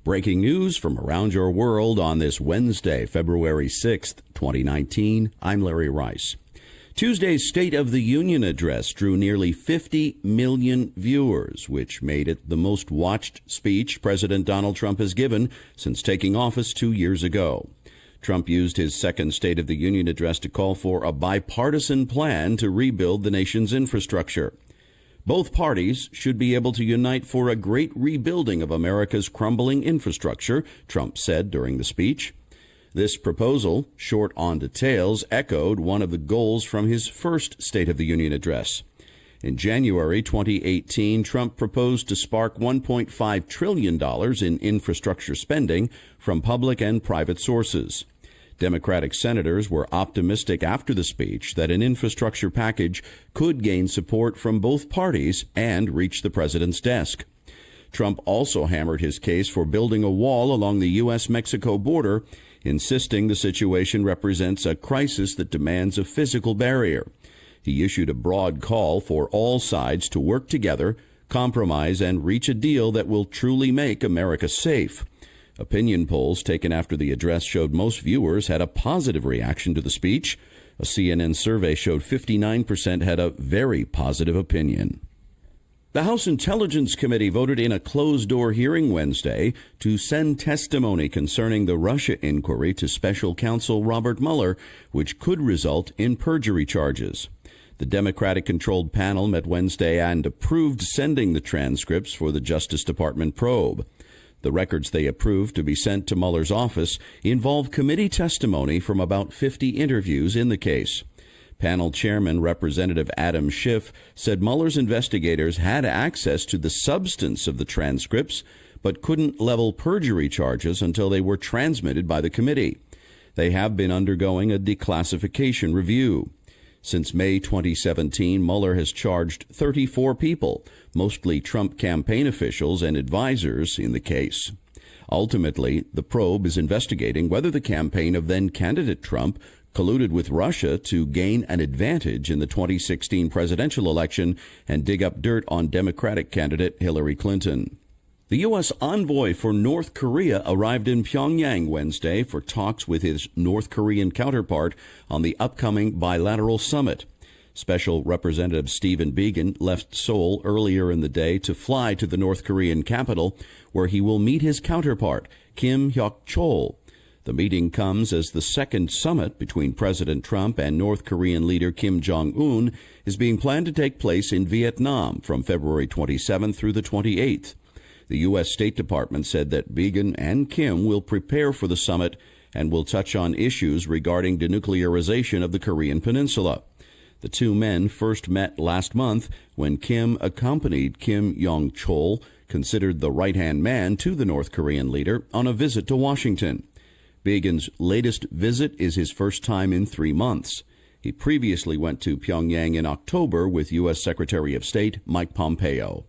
Breaking news from around your world on this Wednesday, February 6th, 2019. I'm Larry Rice. Tuesday's State of the Union address drew nearly 50 million viewers, which made it the most watched speech President Donald Trump has given since taking office 2 years ago. Trump used his second State of the Union address to call for a bipartisan plan to rebuild the nation's infrastructure. Both parties should be able to unite for a great rebuilding of America's crumbling infrastructure, Trump said during the speech. This proposal, short on details, echoed one of the goals from his first State of the Union address. In January 2018, Trump proposed to spark $1.5 trillion in infrastructure spending from public and private sources. Democratic senators were optimistic after the speech that an infrastructure package could gain support from both parties and reach the president's desk. Trump also hammered his case for building a wall along the U.S. Mexico border, insisting the situation represents a crisis that demands a physical barrier. He issued a broad call for all sides to work together, compromise, and reach a deal that will truly make America safe. Opinion polls taken after the address showed most viewers had a positive reaction to the speech. A CNN survey showed 59% had a very positive opinion. The House Intelligence Committee voted in a closed-door hearing Wednesday to send testimony concerning the Russia inquiry to Special Counsel Robert Mueller, which could result in perjury charges. The Democratic-controlled panel met Wednesday and approved sending the transcripts for the Justice Department probe. The records they approved to be sent to Mueller's office involve committee testimony from about 50 interviews in the case. Panel chairman Representative Adam Schiff said Mueller's investigators had access to the substance of the transcripts, but couldn't level perjury charges until they were transmitted by the committee. They have been undergoing a declassification review. Since May 2017, Mueller has charged 34 people, mostly Trump campaign officials and advisors, in the case. Ultimately, the probe is investigating whether the campaign of then-candidate Trump colluded with Russia to gain an advantage in the 2016 presidential election and dig up dirt on Democratic candidate Hillary Clinton. The U.S. envoy for North Korea arrived in Pyongyang Wednesday for talks with his North Korean counterpart on the upcoming bilateral summit. Special Representative Stephen Biegun left Seoul earlier in the day to fly to the North Korean capital, where he will meet his counterpart, Kim Hyok-chol. The meeting comes as the second summit between President Trump and North Korean leader Kim Jong-un is being planned to take place in Vietnam from February 27th through the 28th. The U.S. State Department said that Biegun and Kim will prepare for the summit and will touch on issues regarding denuclearization of the Korean Peninsula. The two men first met last month when Kim accompanied Kim Yong-chol, considered the right-hand man to the North Korean leader, on a visit to Washington. Biegun's latest visit is his first time in 3 months. He previously went to Pyongyang in October with U.S. Secretary of State Mike Pompeo.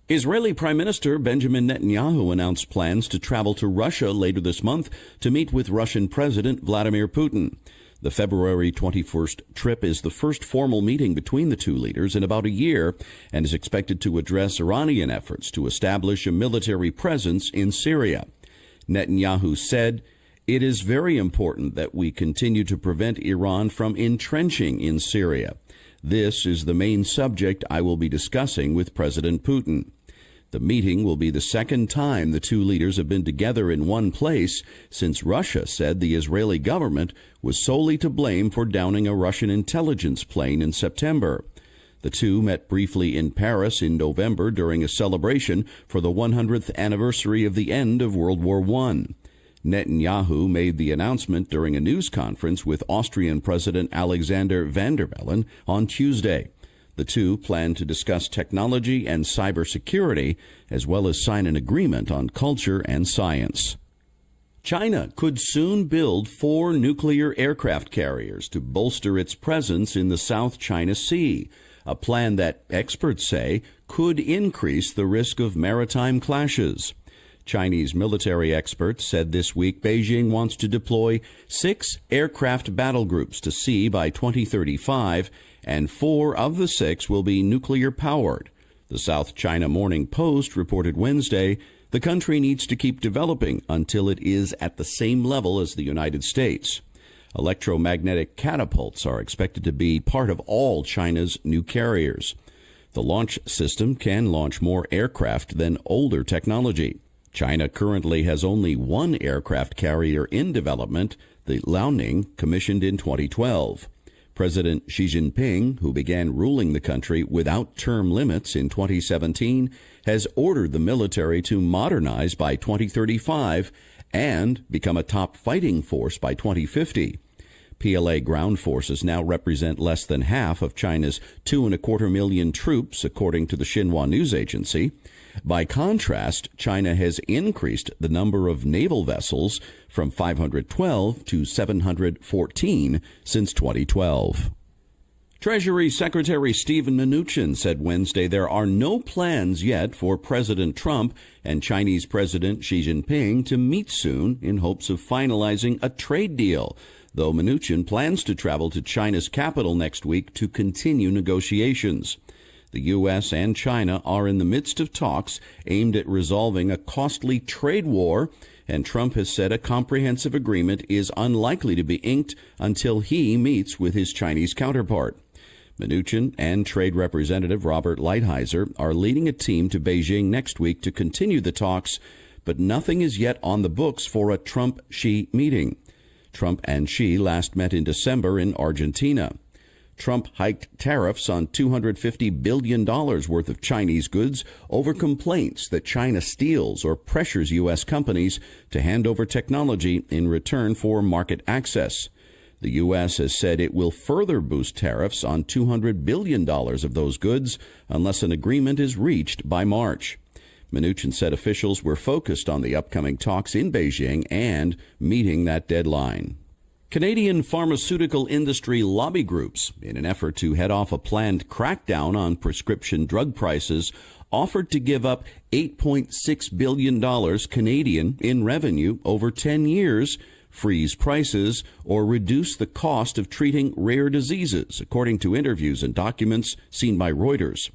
Israeli Prime Minister Benjamin Netanyahu announced plans to travel to Russia later this month to meet with Russian President Vladimir Putin. The February 21st trip is the first formal meeting between the two leaders in about a year and is expected to address Iranian efforts to establish a military presence in Syria. Netanyahu said, "It is very important that we continue to prevent Iran from entrenching in Syria. This is the main subject I will be discussing with President Putin." The meeting will be the second time the two leaders have been together in one place since Russia said the Israeli government was solely to blame for downing a Russian intelligence plane in September. The two met briefly in Paris in November during a celebration for the 100th anniversary of the end of World War I. Netanyahu made the announcement during a news conference with Austrian President Alexander Van der Bellen on Tuesday. The two plan to discuss technology and cybersecurity, as well as sign an agreement on culture and science. China could soon build 4 nuclear aircraft carriers to bolster its presence in the South China Sea, a plan that experts say could increase the risk of maritime clashes. Chinese military experts said this week Beijing wants to deploy 6 aircraft battle groups to sea by 2035, and 4 of the 6 will be nuclear-powered. The South China Morning Post reported Wednesday The country needs to keep developing until it is at the same level as the United States. Electromagnetic catapults are expected to be part of all China's new carriers. The launch system can launch more aircraft than older technology. China currently has only one aircraft carrier in development, the Liaoning, commissioned in 2012. President Xi Jinping, who began ruling the country without term limits in 2017, has ordered the military to modernize by 2035 and become a top fighting force by 2050. PLA ground forces now represent less than half of China's 2.25 million troops, according to the Xinhua news agency. By contrast, China has increased the number of naval vessels from 512 to 714 since 2012. Treasury Secretary Steven Mnuchin said Wednesday there are no plans yet for President Trump and Chinese President Xi Jinping to meet soon in hopes of finalizing a trade deal, though Mnuchin plans to travel to China's capital next week to continue negotiations. The U.S. and China are in the midst of talks aimed at resolving a costly trade war, and Trump has said a comprehensive agreement is unlikely to be inked until he meets with his Chinese counterpart. Mnuchin and Trade Representative Robert Lighthizer are leading a team to Beijing next week to continue the talks, but nothing is yet on the books for a Trump-Xi meeting. Trump and Xi last met in December in Argentina. Trump hiked tariffs on $250 billion worth of Chinese goods over complaints that China steals or pressures U.S. companies to hand over technology in return for market access. The U.S. has said it will further boost tariffs on $200 billion of those goods unless an agreement is reached by March. Mnuchin said officials were focused on the upcoming talks in Beijing and meeting that deadline. Canadian pharmaceutical industry lobby groups, in an effort to head off a planned crackdown on prescription drug prices, offered to give up $8.6 billion Canadian in revenue over 10 years, freeze prices, or reduce the cost of treating rare diseases, according to interviews and documents seen by Reuters.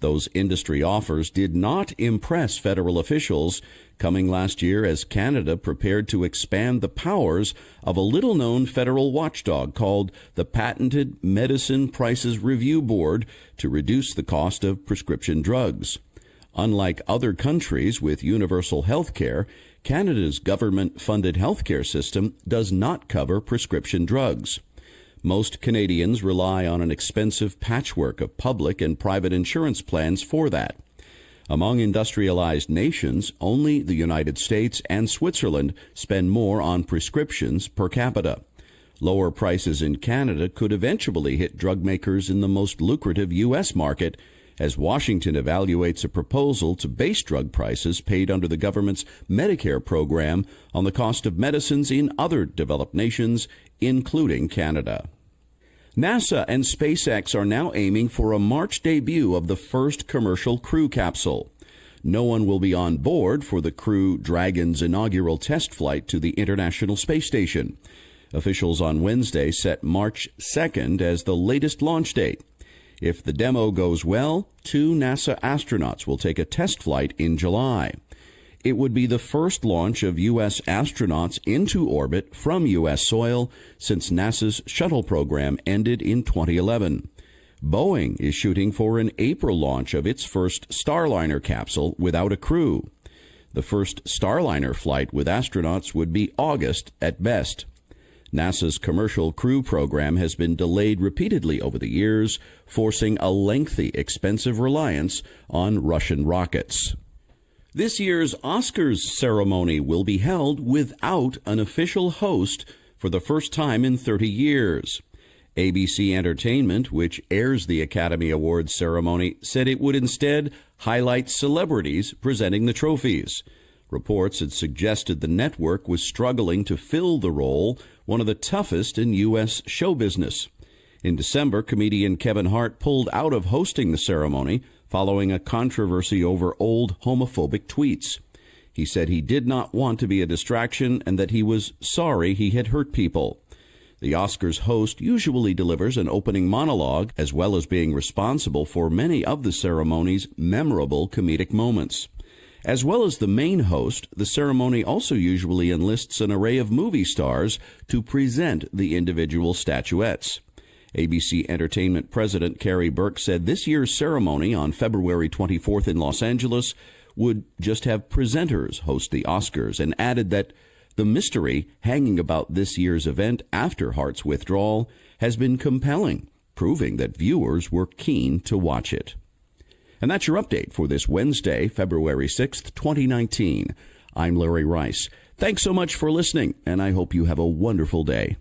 Those industry offers did not impress federal officials, coming last year as Canada prepared to expand the powers of a little-known federal watchdog called the Patented Medicine Prices Review Board to reduce the cost of prescription drugs. Unlike other countries with universal health care, Canada's government-funded health care system does not cover prescription drugs. Most Canadians rely on an expensive patchwork of public and private insurance plans for that. Among industrialized nations, only the United States and Switzerland spend more on prescriptions per capita. Lower prices in Canada could eventually hit drug makers in the most lucrative U.S. market, as Washington evaluates a proposal to base drug prices paid under the government's Medicare program on the cost of medicines in other developed nations, including Canada. NASA and SpaceX are now aiming for a March debut of the first commercial crew capsule. No one will be on board for the Crew Dragon's inaugural test flight to the International Space Station. Officials on Wednesday set March 2nd as the latest launch date. If the demo goes well, 2 NASA astronauts will take a test flight in July. It would be the first launch of U.S. astronauts into orbit from U.S. soil since NASA's shuttle program ended in 2011. Boeing is shooting for an April launch of its first Starliner capsule without a crew. The first Starliner flight with astronauts would be August at best. NASA's commercial crew program has been delayed repeatedly over the years, forcing a lengthy, expensive reliance on Russian rockets. This year's Oscars ceremony will be held without an official host for the first time in 30 years. ABC Entertainment, which airs the Academy Awards ceremony, said it would instead highlight celebrities presenting the trophies. Reports had suggested the network was struggling to fill the role, one of the toughest in U.S. show business. In December, comedian Kevin Hart pulled out of hosting the ceremony following a controversy over old homophobic tweets. He said he did not want to be a distraction and that he was sorry he had hurt people. The Oscars host usually delivers an opening monologue, as well as being responsible for many of the ceremony's memorable comedic moments. As well as the main host, the ceremony also usually enlists an array of movie stars to present the individual statuettes. ABC Entertainment President Carrie Burke said this year's ceremony on February 24th in Los Angeles would just have presenters host the Oscars, and added that the mystery hanging about this year's event after Hart's withdrawal has been compelling, proving that viewers were keen to watch it. And that's your update for this Wednesday, February 6th, 2019. I'm Larry Rice. Thanks so much for listening, and I hope you have a wonderful day.